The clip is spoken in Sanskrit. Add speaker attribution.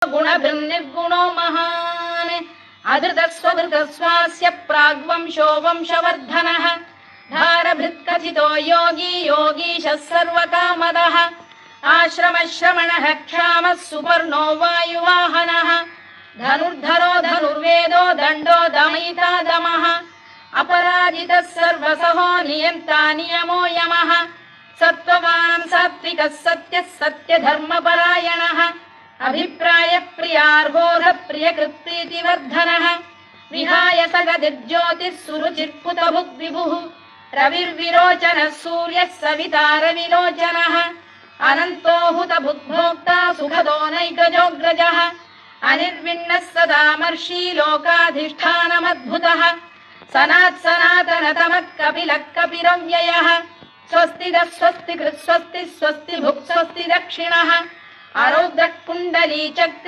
Speaker 1: गुणभिर्निर्गुणो महान् अधृतस्वधृतस्वास्य प्राग्वंशो वंशवर्धनः धारभृत्कथितो योगी योगीशः सर्वकामदः आश्रमश्रमणः क्षामः सुपर्णो वायुवाहनः धनुर्धरो धनुर्वेदो दण्डो दमयिता दमः अपराजितः सर्वसहो नियन्ता नियमो यमः सत्त्ववान् सात्विकः सत्यः सत्यधर्मपरायणः अभिप्रायप्रियार्होध प्रियकृत्प्रीतिवर्धनः विहाय सगतिर्ज्योतिः सुरुचिर्कुतभुग्विभुः रविर्विरोचनः सूर्यः सविता रविलोचनः अनन्तो हुतभुग्भोक्ता सुखदो नैकजोऽग्रजः अनिर्विण्णः सदामर्षी लोकाधिष्ठानमद्भुतः सनात्सनातनतमः कपिलः कपिरव्ययः स्वस्तिदः स्वस्तिकृत् स्वस्ति स्वस्ति भुक् स्वस्ति दक्षिणः आरौद्रः कुण्डली चक्री